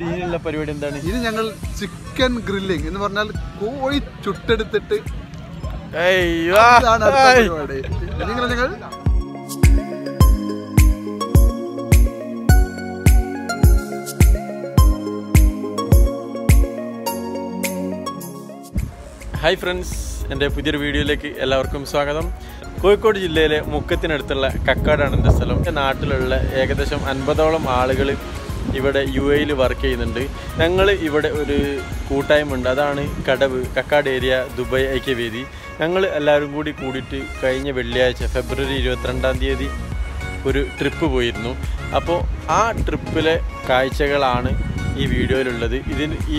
ഇതിനുള്ള പരിപാടി എന്താണ്? ഇത് ഞങ്ങൾ ചിക്കൻ ഗ്രില്ലിംഗ് എന്ന് പറഞ്ഞാൽ കോഴി ചുട്ടെടുത്തിട്ട് പരിപാടി. ഞങ്ങൾ ഹായ് ഫ്രണ്ട്സ്, എൻ്റെ പുതിയൊരു വീഡിയോയിലേക്ക് എല്ലാവർക്കും സ്വാഗതം. കോഴിക്കോട് ജില്ലയിലെ മുക്കത്തിനടുത്തുള്ള കക്കാടാണ് എൻ്റെ സ്ഥലം. എൻ്റെ നാട്ടിലുള്ള ഏകദേശം 50ഓളം ആളുകൾ ഇവിടെ UAE വർക്ക് ചെയ്യുന്നുണ്ട്. ഞങ്ങൾ ഇവിടെ ഒരു കൂട്ടായ്മ ഉണ്ട്, അതാണ് കടവ് കക്കാട് ഏരിയ ദുബായ് ഐക്യവേദി. ഞങ്ങൾ എല്ലാവരും കൂടിയിട്ട് കഴിഞ്ഞ വെള്ളിയാഴ്ച ഫെബ്രുവരി 22-ാം തീയതി ഒരു ട്രിപ്പ് പോയിരുന്നു. അപ്പോൾ ആ ട്രിപ്പിലെ കാഴ്ചകളാണ് ഈ വീഡിയോയിലുള്ളത്.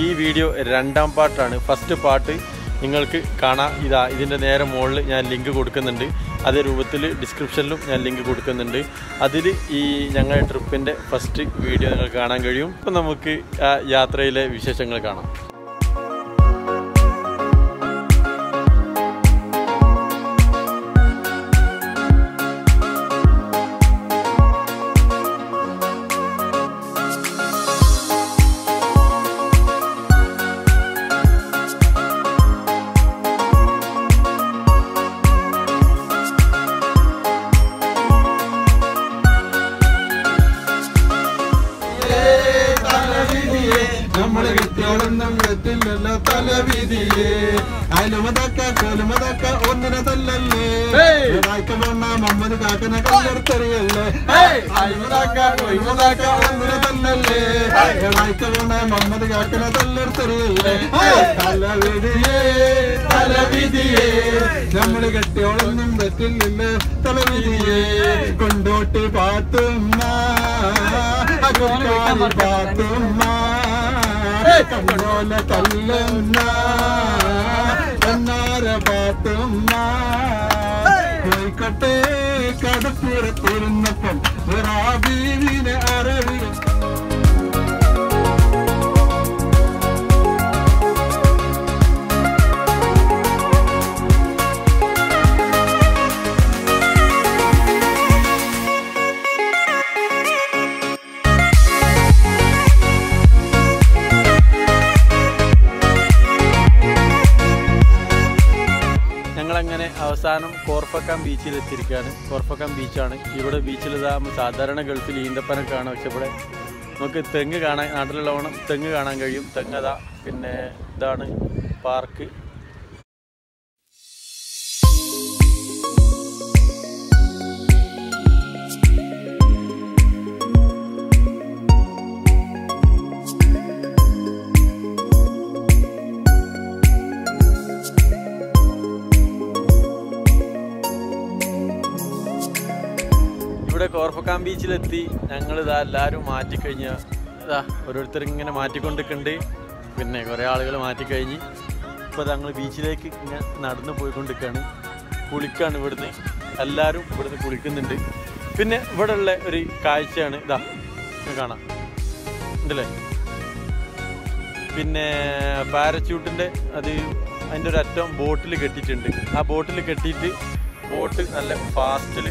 ഈ വീഡിയോ 2ാം പാർട്ടാണ്. ഫസ്റ്റ് പാർട്ട് നിങ്ങൾക്ക് കാണാം. ഇതിൻ്റെ നേരെ മുകളിൽ ഞാൻ ലിങ്ക് കൊടുക്കുന്നുണ്ട്. അതേ രൂപത്തിൽ ഡിസ്ക്രിപ്ഷനിലും ഞാൻ ലിങ്ക് കൊടുക്കുന്നുണ്ട്. അതിൽ ഈ ഞങ്ങളുടെ ട്രിപ്പിൻ്റെ ഫസ്റ്റ് വീഡിയോ നിങ്ങൾക്ക് കാണാൻ കഴിയും. അപ്പം നമുക്ക് ആ യാത്രയിലെ വിശേഷങ്ങൾ കാണാം. തലവിധിയേ അയലുമതക്ക ഒന്നിനെ തല്ലല്ലേ മമ്മത് കാക്കന കല്ലെടുത്തെറിയല്ലേ ഒന്നിനെ തല്ലല്ലേ മമ്മത് കാക്കന തല്ലെടുത്തെറിയല്ലേ തലവിധിയേ നമ്മള് കെട്ടിയോളൊന്നും തെറ്റില്ലല്ലേ തലവിധിയേ കൊണ്ടോട്ടി പാത്തുമ്മ പാത്തുമ്മ കണ്ണോല കല്ലുന്ന എന്നാര പാത്തുമ്മ കോഴിക്കോട്ടെ കടപ്പുറത്തിരുന്നപ്പം ബീവിനെ അറിയ ഞങ്ങളങ്ങനെ അവസാനം കോർഫക്കാൻ ബീച്ചിലെത്തിയിരിക്കുകയാണ്. കോർഫക്കാൻ ബീച്ചാണ്. ഇവിടെ ബീച്ചിൽ സാധാരണ ഗൾഫിൽ ഈന്തപ്പനൊക്കെ കാണാം. പക്ഷെ ഇവിടെ നമുക്ക് തെങ്ങ് കാണാൻ, നാട്ടിലുള്ള ഓണം തെങ്ങ് കാണാൻ കഴിയും. തെങ്ങതാ. പിന്നെ ഇതാണ് പാർക്ക്. ഇവിടെ കോർഫക്കാൻ ബീച്ചിലെത്തി. ഞങ്ങളിതാ എല്ലാവരും മാറ്റിക്കഴിഞ്ഞ ഓരോരുത്തരിങ്ങനെ മാറ്റിക്കൊണ്ടിരിക്കുന്നുണ്ട്. പിന്നെ കുറേ ആളുകൾ മാറ്റിക്കഴിഞ്ഞ് ഇപ്പോൾ ഞങ്ങൾ ബീച്ചിലേക്ക് ഇങ്ങനെ നടന്നു പോയിക്കൊണ്ടിരിക്കുകയാണ്. കുളിക്കാണ് ഇവിടുന്ന്. എല്ലാവരും ഇവിടുന്ന് കുളിക്കുന്നുണ്ട്. പിന്നെ ഇവിടെ ഉള്ള ഒരു കാഴ്ചയാണ് കാണാം ഉണ്ടല്ലേ. പിന്നെ പാരച്യൂട്ടിൻ്റെ അതിൻ്റെ ഒരു അറ്റം ബോട്ടിൽ കെട്ടിയിട്ടുണ്ട്. ആ ബോട്ടിൽ കെട്ടിയിട്ട് ബോട്ട് നല്ല ഫാസ്റ്റിൽ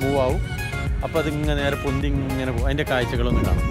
മൂവ് ആവും. അപ്പോൾ അതിങ്ങനെ നേരെ പൊന്തി ഇങ്ങനെ പോകും. അതിൻ്റെ കാഴ്ചകളൊന്നും കാണാം.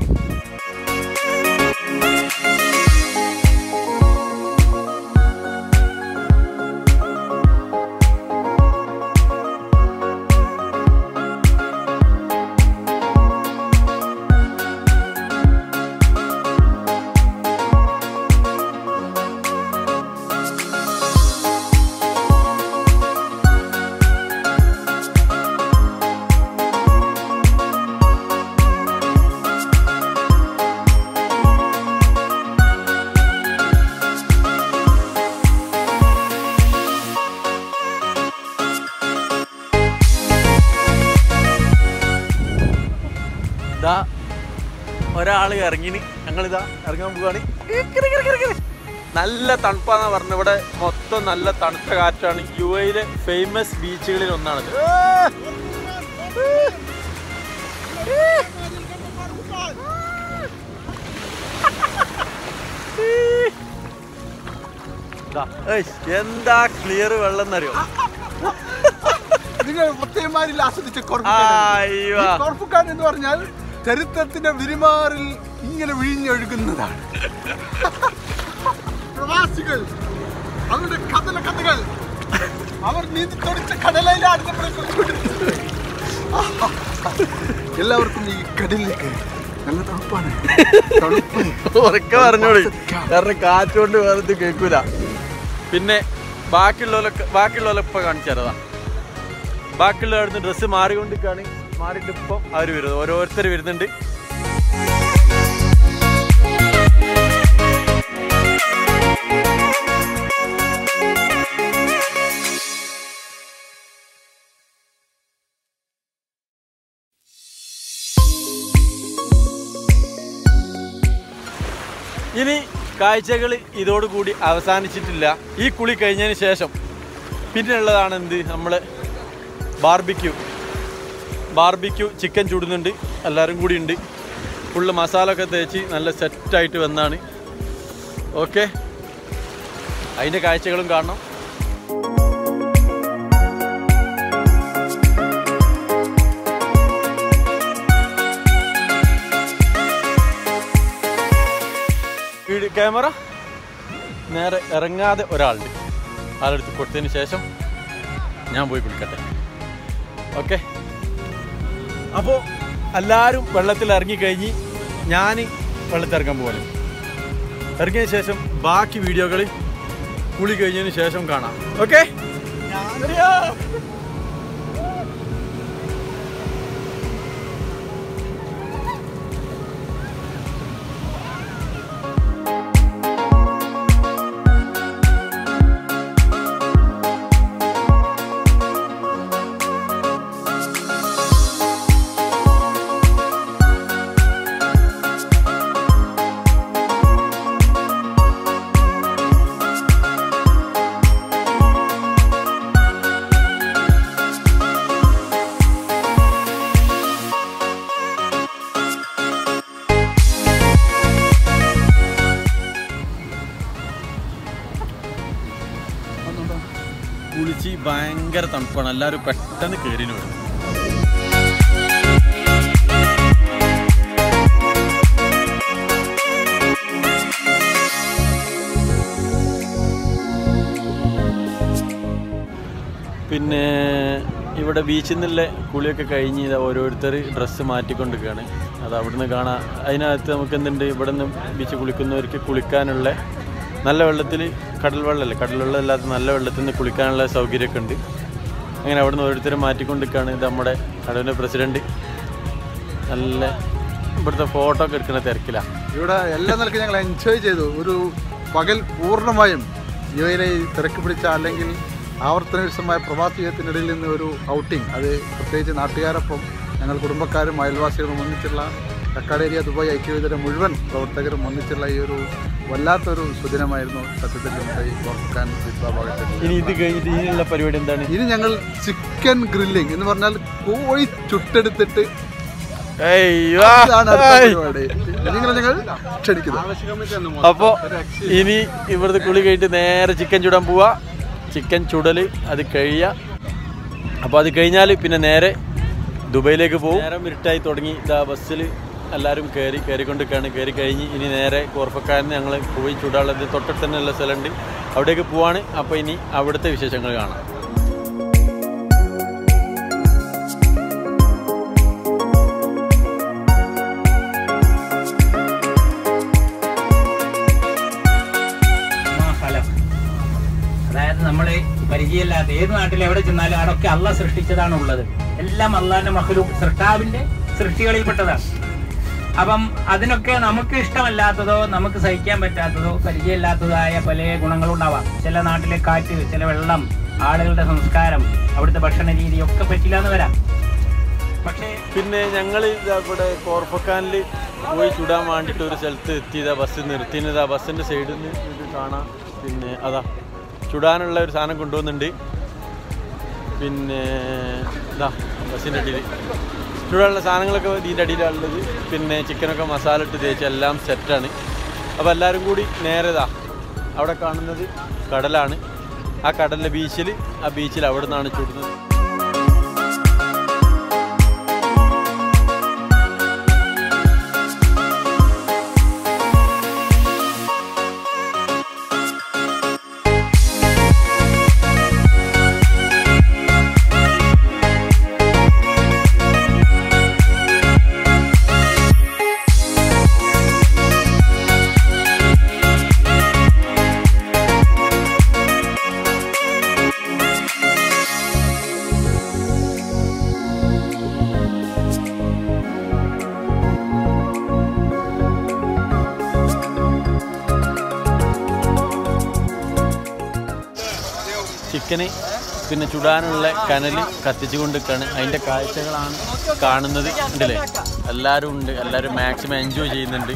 ഒരാൾ ഇറങ്ങിന്. ഞങ്ങളിതാ ഇറങ്ങാൻ പോവുകയാണ്. നല്ല തണുപ്പാന്നാ പറഞ്ഞത്. ഇവിടെ മൊത്തം നല്ല തണുത്ത കാറ്റാണ്. UAE ഫേമസ് ബീച്ചുകളിൽ ഒന്നാണത്. എന്താ ക്ലിയർ വെള്ളം എന്നറിയോ? നിങ്ങൾ മുത്തയ്യന്മാരിൽ ആസ്വദിച്ച കോർഫുക്കാൻ എന്ന് പറഞ്ഞാൽ ചരിത്രത്തിന്റെ വിരിമാറിൽ ഇങ്ങനെ വിഴിഞ്ഞൊഴുകുന്നതാണ്. പ്രവാസികൾ അവരുടെ കഥകൾ അവർ നീന്തി തുടച്ച കടലയിലാണ് നമ്മളെ കൊണ്ടുകൊണ്ടിരിക്കുന്നത്. എല്ലാവർക്കും ഈ കടലിലേക്ക് നല്ല തണുപ്പാണ്. ഉറക്കെ പറഞ്ഞോളി, കാരണം കാറ്റുകൊണ്ട് വേറെ കേൾക്കൂല. പിന്നെ ബാക്കിയുള്ളവരൊക്കെ കാണിച്ചു തരതാ. ബാക്കിയുള്ളവരുടെ ഡ്രസ്സ് മാറിക്കൊണ്ടിരിക്കുകയാണ്. മാറിയിട്ട് ഇപ്പം അവർ വരുന്നത്, ഓരോരുത്തർ വരുന്നുണ്ട്. ഇനി കാഴ്ചകൾ ഇതോടുകൂടി അവസാനിച്ചിട്ടില്ല. ഈ കുളി കഴിഞ്ഞതിന് ശേഷം പിന്നെയുള്ളതാണ് എന്ത്, നമ്മൾ ബാർബിക്യൂ ചിക്കൻ ചൂടുന്നുണ്ട്. എല്ലാവരും കൂടി ഉണ്ട്. ഫുള്ള് മസാല ഒക്കെ തേച്ച് നല്ല സെറ്റായിട്ട് വന്നാണ്. ഓക്കെ, അതിൻ്റെ കാഴ്ചകളും കാണണം. ക്യാമറ നേരെ ഇറങ്ങാതെ ഒരാളുണ്ട്. ആളെടുത്ത് കൊടുത്തതിന് ശേഷം ഞാൻ പോയി കുളിക്കട്ടെ. ഓക്കെ, അപ്പോൾ എല്ലാവരും വെള്ളത്തിൽ ഇറങ്ങിക്കഴിഞ്ഞ് ഞാൻ വെള്ളത്തിലിറങ്ങാൻ പോകണം. ഇറങ്ങിയതിന് ശേഷം ബാക്കി വീഡിയോകൾ കുളി കഴിഞ്ഞതിന് ശേഷം കാണാം. ഓക്കെ, കുളിച്ച് ഭയങ്കര തണുപ്പാണ്. എല്ലാവരും പെട്ടെന്ന് കയറിന് വരും. പിന്നെ ഇവിടെ ബീച്ചിൽ നിന്നുള്ള കുളിയൊക്കെ കഴിഞ്ഞ് ഓരോരുത്തർ ഡ്രസ്സ് മാറ്റിക്കൊണ്ടിരിക്കുകയാണ്. അത് അവിടുന്ന് കാണാം. അതിനകത്ത് നമുക്ക് എന്തുണ്ട്, ഇവിടെ നിന്ന് ബീച്ച് കുളിക്കുന്നവർക്ക് കുളിക്കാനുള്ള നല്ല വെള്ളത്തിൽ, കടൽ വെള്ളം അല്ലാത്ത നല്ല വെള്ളത്തിൽ നിന്ന് കുളിക്കാനുള്ള സൗകര്യമൊക്കെ ഉണ്ട്. അങ്ങനെ അവിടുന്ന് ഓരോരുത്തരും മാറ്റിക്കൊണ്ടിരിക്കുകയാണ്. ഇത് നമ്മുടെ കടലിൻ്റെ പ്രസിഡൻറ്റ് നല്ല ഇവിടുത്തെ ഫോട്ടോ ഒക്കെ എടുക്കുന്ന തിരക്കിലാണ്. ഇവിടെ എല്ലാ നിലയ്ക്കും ഞങ്ങൾ എൻജോയ് ചെയ്തു. ഒരു പകൽ പൂർണ്ണമായും യുഎയിലെ തിരക്ക് പിടിച്ച അല്ലെങ്കിൽ ആവർത്തന വിഷമായ പ്രവാസ ജീവിതത്തിനിടയിൽ നിന്ന് ഒരു ഔട്ടിങ്, അത് പ്രത്യേകിച്ച് നാട്ടുകാരൊപ്പം ഞങ്ങൾ കുടുംബക്കാരും അയൽവാസികളും ഒന്നിച്ചുള്ള കക്കാട് ഏരിയ ദുബായ് ഐക്യവേദിയുടെ മുഴുവൻ പ്രവർത്തകരും ഒന്നിച്ചുള്ള ഈ ഒരു വല്ലാത്തൊരു സുദിനമായിരുന്നു സത്യത്തിൽ ഈ ഓർക്കാൻ ഭാഗത്ത്. ഇനി ഇത് കഴിഞ്ഞിട്ട് ഇനിയുള്ള പരിപാടി എന്താണ്? ഇനി ഞങ്ങൾ ചിക്കൻ ഗ്രില്ലിംഗ് എന്ന് പറഞ്ഞാൽ കോഴി ചുട്ടെടുത്തിട്ട് അപ്പോൾ ഇനി ഇവിടുത്തെ കുളി കഴിഞ്ഞിട്ട് നേരെ ചിക്കൻ ചുടാൻ പോവാ. ചിക്കൻ ചുടൽ അത് കഴിയുക. അപ്പോൾ അത് പിന്നെ നേരെ ദുബൈയിലേക്ക് പോകും. നേരം ഇരുട്ടായി തുടങ്ങി. ഇതാ ബസ്സിൽ എല്ലാവരും കയറിക്കൊണ്ടിരിക്കുകയാണ്. കയറി കഴിഞ്ഞ് ഇനി നേരെ കോർഫക്കാരന് ഞങ്ങൾ പോയി ചൂടാനുള്ളത് തൊട്ടടുത്ത് തന്നെയുള്ള സ്ഥലമുണ്ട്, അവിടേക്ക് പോവാണ്. അപ്പോൾ ഇനി അവിടുത്തെ വിശേഷങ്ങൾ കാണാം. അതായത് നമ്മൾ പരിചയമില്ലാത്ത ഏത് നാട്ടിൽ എവിടെ ചെന്നാലും അതൊക്കെ അള്ളാഹ് സൃഷ്ടിച്ചതാണ് ഉള്ളത്. എല്ലാം അള്ളാഹിന്റെ മഖ്ലൂഖ്, സൃഷ്ടാവിന്റെ സൃഷ്ടികളിൽപ്പെട്ടതാണ്. അപ്പം അതിനൊക്കെ നമുക്ക് ഇഷ്ടമല്ലാത്തതോ നമുക്ക് സഹിക്കാൻ പറ്റാത്തതോ പരിചയമില്ലാത്തതായ പല ഗുണങ്ങളുണ്ടാവാം. ചില നാട്ടിലെ കാറ്റ്, ചില വെള്ളം, ആളുകളുടെ സംസ്കാരം, അവിടുത്തെ ഭക്ഷണ രീതി ഒക്കെ പറ്റില്ല എന്ന് വരാം. പക്ഷേ പിന്നെ ഞങ്ങൾ ഇവിടെ കോർഫക്കാനിൽ പോയി ചുടാൻ വേണ്ടിയിട്ട് ഒരു സ്ഥലത്ത് എത്തിയതാ. ബസ് നിർത്തിയതാ. ബസ്സിൻ്റെ സൈഡിൽ നിന്ന് ഇത് കാണാം. പിന്നെ അതാ ചുടാനുള്ള ഒരു സാധനം കൊണ്ടുവന്നുണ്ട്. പിന്നെ ഇതാ ബസ്സിൻ്റെ അടിയിൽ ചുടാനുള്ള സാധനങ്ങളൊക്കെ ഇതിൻ്റെ അടിയിലാണുള്ളത്. പിന്നെ ചിക്കനൊക്കെ മസാല ഇട്ട് തേച്ച് എല്ലാം സെറ്റാണ്. അപ്പോൾ എല്ലാവരും കൂടി നേരെ ഇതാ അവിടെ കാണുന്നത് കടലാണ്. ആ കടലിലെ ബീച്ചിൽ അവിടെ നിന്നാണ് ചുടുന്നത്. ചിക്കന് പിന്നെ ചുടാനുള്ള കനൽ കത്തിച്ചു കൊണ്ടിരിക്കുകയാണ്. അതിൻ്റെ കാഴ്ചകളാണ് കാണുന്നത്. ഉണ്ടല്ലേ, എല്ലാവരും ഉണ്ട്, എല്ലാവരും മാക്സിമം എൻജോയ് ചെയ്യുന്നുണ്ട്.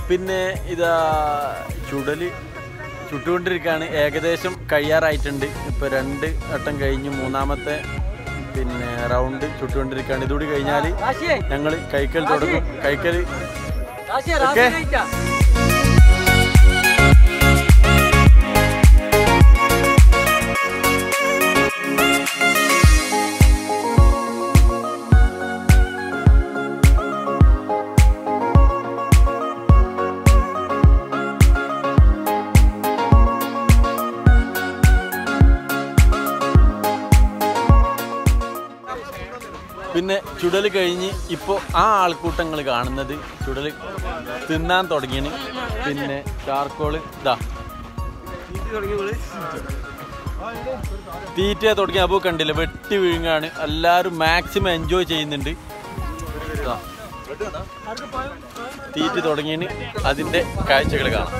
പിന്നെ ഇതാ ചുട്ടുകൊണ്ടിരിക്കുകയാണ്. ഏകദേശം കഴിയാറായിട്ടുണ്ട്. ഇപ്പോൾ 2 വട്ടം കഴിഞ്ഞ് 3ാമത്തെ പിന്നെ റൗണ്ട് ചുട്ടുകൊണ്ടിരിക്കുകയാണ്. ഇതുകൂടി കഴിഞ്ഞാൽ ഞങ്ങൾ കഴിക്കൽ തുടങ്ങും. കഴിക്കൽ ഓക്കെ. പിന്നെ ചുടൽ കഴിഞ്ഞ് ഇപ്പോൾ ആ ആൾക്കൂട്ടങ്ങൾ കാണുന്നത് ചുടൽ തിന്നാൻ തുടങ്ങിയാണ്. പിന്നെ ചാർക്കോള് ഇതാ തീറ്റ തുടങ്ങി. അപ്പോൾ കണ്ടില്ല, വെട്ടി വീഴുകയാണ്. എല്ലാവരും മാക്സിമം എൻജോയ് ചെയ്യുന്നുണ്ട്. തീറ്റ തുടങ്ങിയതിന് അതിൻ്റെ കാഴ്ചകൾ കാണാം.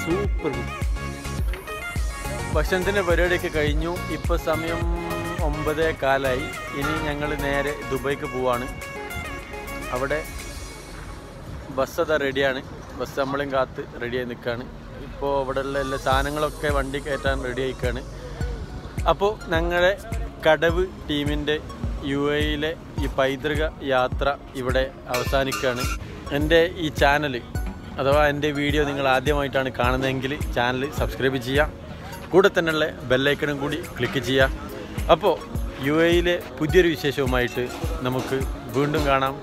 സൂപ്പർ. ഭക്ഷണത്തിൻ്റെ പരിപാടിയൊക്കെ കഴിഞ്ഞു. ഇപ്പോൾ സമയം 9:15. ഇനി ഞങ്ങൾ നേരെ ദുബൈക്ക് പോവാണ്. അവിടെ ബസ് അതാ റെഡിയാണ്. ബസ് നമ്മളെയും കാത്ത് റെഡിയായി നിൽക്കുകയാണ്. ഇപ്പോൾ അവിടെയുള്ള എല്ലാ സാധനങ്ങളൊക്കെ വണ്ടി കയറ്റാൻ റെഡി ആയിക്കാണ്. അപ്പോൾ ഞങ്ങളുടെ കടവ് ടീമിൻ്റെ UAE ഈ പൈതൃക യാത്ര ഇവിടെ അവസാനിക്കുകയാണ്. എൻ്റെ ഈ ചാനൽ അഥവാ എൻ്റെ വീഡിയോ നിങ്ങൾ ആദ്യമായിട്ടാണ് കാണുന്നതെങ്കിൽ ചാനൽ സബ്സ്ക്രൈബ് ചെയ്യുക. കൂടെ തന്നെയുള്ള ബെല്ലൈക്കണും കൂടി ക്ലിക്ക് ചെയ്യുക. അപ്പോൾ UAE പുതിയൊരു വിശേഷവുമായിട്ട് നമുക്ക് വീണ്ടും കാണാം.